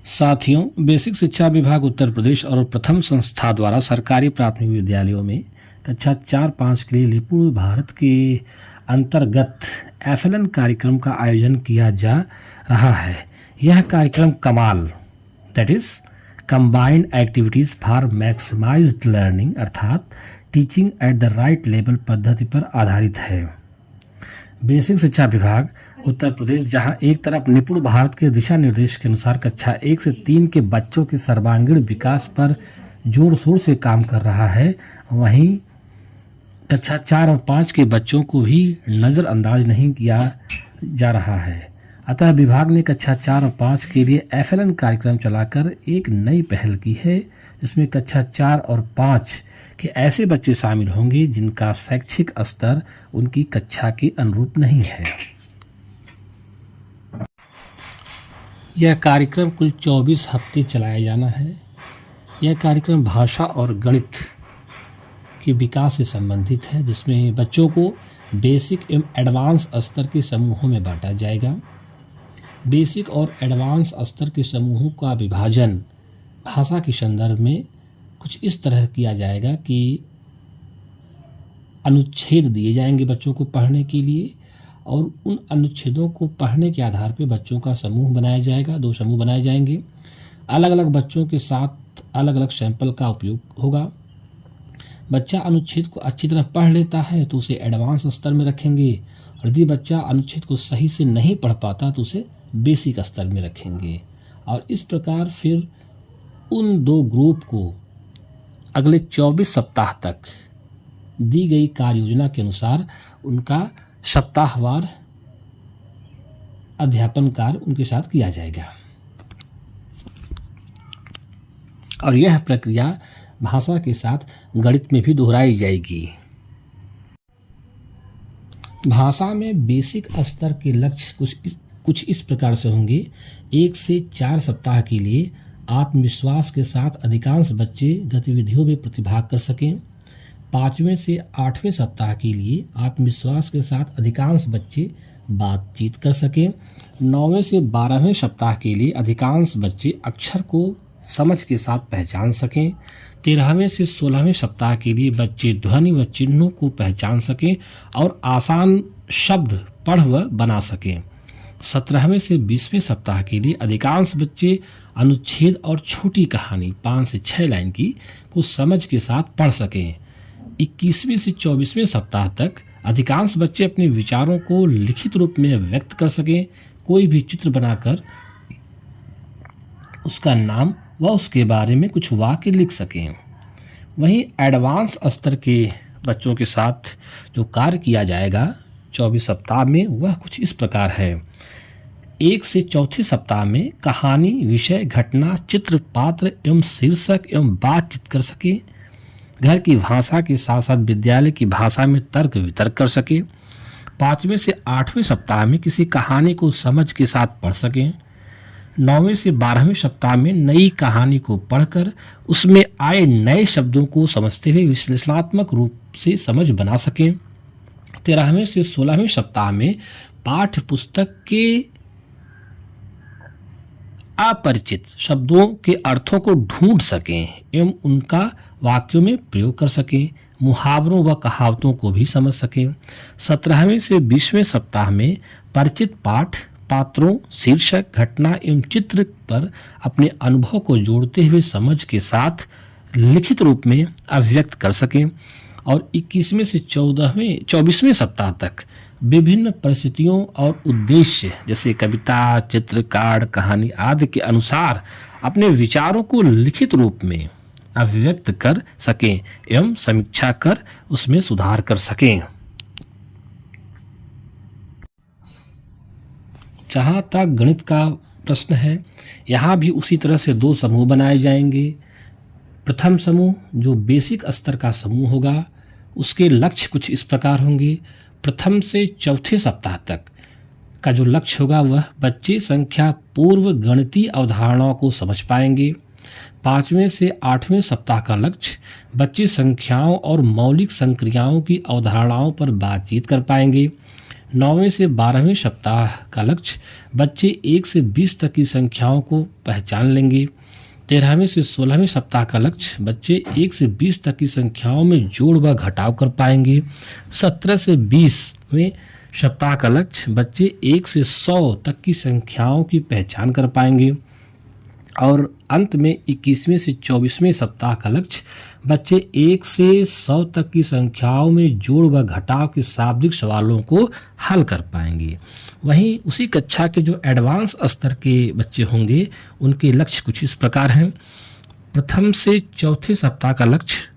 साथियों, बेसिक शिक्षा विभाग उत्तर प्रदेश और प्रथम संस्था द्वारा सरकारी प्राथमिक विद्यालयों में कक्षा 4-5 के लिए निपुण भारत के अंतर्गत एफएलएन कार्यक्रम का आयोजन किया जा रहा है। यह कार्यक्रम कमाल that is combined activities for maximized learning अर्थात teaching at the right level पद्धति पर आधारित है। बेसिक शिक्षा विभाग उत्तर प्रदेश जहां एक तरफ निपुण भारत के दिशा निर्देश के अनुसार कक्षा 1 से 3 के बच्चों के सर्वांगीण विकास पर जोर शोर से काम कर रहा है, वहीं कक्षा 4 और 5 के बच्चों को भी नज़रअंदाज नहीं किया जा रहा है। अतः विभाग ने कक्षा 4 और 5 के लिए एफएलएन कार्यक्रम चलाकर एक नई पहल की है, जिसमें कक्षा 4 और 5 के ऐसे बच्चे शामिल होंगे जिनका शैक्षिक स्तर उनकी कक्षा के अनुरूप नहीं है। यह कार्यक्रम कुल 24 हफ्ते चलाया जाना है। यह कार्यक्रम भाषा और गणित के विकास से संबंधित है, जिसमें बच्चों को बेसिक एवं एडवांस स्तर के समूहों में बांटा जाएगा। बेसिक और एडवांस स्तर के समूहों का विभाजन भाषा के संदर्भ में कुछ इस तरह किया जाएगा कि अनुच्छेद दिए जाएंगे बच्चों को पढ़ने के लिए, और उन अनुच्छेदों को पढ़ने के आधार पर बच्चों का समूह बनाया जाएगा। 2 समूह बनाए जाएंगे। अलग अलग बच्चों के साथ अलग अलग सैंपल का उपयोग होगा। बच्चा अनुच्छेद को अच्छी तरह पढ़ लेता है तो उसे एडवांस स्तर में रखेंगे, और यदि बच्चा अनुच्छेद को सही से नहीं पढ़ पाता तो उसे बेसिक स्तर में रखेंगे। और इस प्रकार फिर उन 2 ग्रुप को अगले 24 सप्ताह तक दी गई कार्य योजना के अनुसार उनका सप्ताहवार अध्यापन कार्य उनके साथ किया जाएगा। और यह प्रक्रिया भाषा के साथ गणित में भी दोहराई जाएगी। भाषा में बेसिक स्तर के लक्ष्य कुछ इस प्रकार से होंगे। 1 से 4 सप्ताह के लिए आत्मविश्वास के साथ अधिकांश बच्चे गतिविधियों में प्रतिभाग कर सकें। 5वें से 8वें सप्ताह के लिए आत्मविश्वास के साथ अधिकांश बच्चे बातचीत कर सकें। 9वें से 12वें सप्ताह के लिए अधिकांश बच्चे अक्षर को समझ के साथ पहचान सकें। 13वें से 16वें सप्ताह के लिए बच्चे ध्वनि व चिन्हों को पहचान सकें और आसान शब्द पढ़ व बना सकें। 17वें से 20वें सप्ताह के लिए अधिकांश बच्चे अनुच्छेद और छोटी कहानी 5 से 6 लाइन की को समझ के साथ पढ़ सकें। 21वें से 24वें सप्ताह तक अधिकांश बच्चे अपने विचारों को लिखित रूप में व्यक्त कर सकें। कोई भी चित्र बनाकर उसका नाम व उसके बारे में कुछ वाक्य लिख सकें। वहीं एडवांस स्तर के बच्चों के साथ जो कार्य किया जाएगा 24 सप्ताह में, वह कुछ इस प्रकार है। 1 से 4 सप्ताह में कहानी, विषय, घटना, चित्र, पात्र एवं शीर्षक एवं बातचीत कर सके। घर की भाषा के साथ साथ विद्यालय की भाषा में तर्क वितर्क कर सके। 5वें से 8वें सप्ताह में किसी कहानी को समझ के साथ पढ़ सकें। 9वें से 12वें सप्ताह में नई कहानी को पढ़कर उसमें आए नए शब्दों को समझते हुए विश्लेषणात्मक रूप से समझ बना सकें। 13वें से 16वें सप्ताह में पाठ्य पुस्तक के अपरिचित शब्दों के अर्थों को ढूंढ सकें एवं उनका वाक्यों में प्रयोग कर सकें। मुहावरों व कहावतों को भी समझ सकें। 17वें से 20वें सप्ताह में परिचित पाठ, पात्रों, शीर्षक, घटना एवं चित्र पर अपने अनुभव को जोड़ते हुए समझ के साथ लिखित रूप में अभिव्यक्त कर सकें। और 21वें से 24वें सप्ताह तक विभिन्न परिस्थितियों और उद्देश्य जैसे कविता, चित्रकार, कहानी आदि के अनुसार अपने विचारों को लिखित रूप में अभिव्यक्त कर सकें एवं समीक्षा कर उसमें सुधार कर सकें। जहाँ तक गणित का प्रश्न है, यहाँ भी उसी तरह से 2 समूह बनाए जाएंगे। प्रथम समूह जो बेसिक स्तर का समूह होगा, उसके लक्ष्य कुछ इस प्रकार होंगे। प्रथम से 4 सप्ताह तक का जो लक्ष्य होगा वह बच्चे संख्या पूर्व गणितीय अवधारणाओं को समझ पाएंगे। 5वें से 8वें सप्ताह का लक्ष्य बच्चे संख्याओं और मौलिक संक्रियाओं की अवधारणाओं पर बातचीत कर पाएंगे। 9वें से 12वें सप्ताह का लक्ष्य बच्चे 1 से 20 तक की संख्याओं को पहचान लेंगे। 13वें से 16वें सप्ताह का लक्ष्य बच्चे 1 से 20 तक की संख्याओं में जोड़ व घटाव कर पाएंगे। 17 से 20वें सप्ताह का लक्ष्य बच्चे 1 से 100 तक की संख्याओं की पहचान कर पाएंगे। और अंत में 21वें से 24वें सप्ताह का लक्ष्य बच्चे 1 से 100 तक की संख्याओं में जोड़ व घटाव के शाब्दिक सवालों को हल कर पाएंगे। वहीं उसी कक्षा के जो एडवांस स्तर के बच्चे होंगे उनके लक्ष्य कुछ इस प्रकार हैं। प्रथम से चौथे सप्ताह का लक्ष्य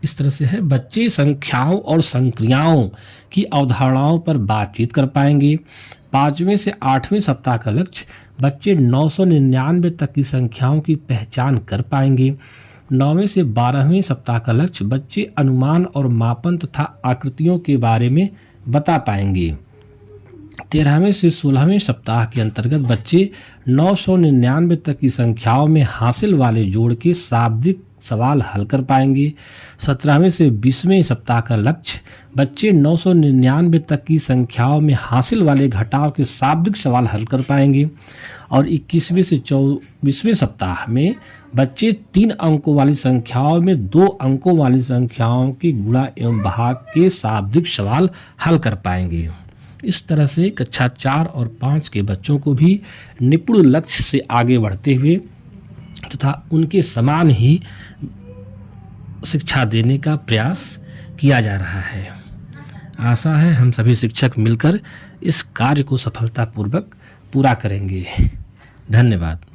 इस तरह से है, बच्चे संख्याओं और संक्रियाओं की अवधारणाओं पर बातचीत कर पाएंगे। 5वें से 8वें सप्ताह का लक्ष्य बच्चे 999 तक की संख्याओं की पहचान कर पाएंगे। 9वें से 12वें सप्ताह का लक्ष्य बच्चे अनुमान और मापन तथा आकृतियों के बारे में बता पाएंगे। 13वें से 16वें सप्ताह के अंतर्गत बच्चे 999 तक की संख्याओं में हासिल वाले जोड़ के शाब्दिक सवाल हल कर पाएंगे। 17वें से 20वें सप्ताह का लक्ष्य बच्चे 999 तक की संख्याओं में हासिल वाले घटाव के शाब्दिक सवाल हल कर पाएंगे। और 21वें से 24वें सप्ताह में बच्चे 3 अंकों वाली संख्याओं में 2 अंकों वाली संख्याओं के गुणा एवं भाग के शाब्दिक सवाल हल कर पाएंगे। इस तरह से कक्षा 4 और 5 के बच्चों को भी निपुण लक्ष्य से आगे बढ़ते हुए तथा उनके समान ही शिक्षा देने का प्रयास किया जा रहा है। आशा है हम सभी शिक्षक मिलकर इस कार्य को सफलतापूर्वक पूरा करेंगे। धन्यवाद।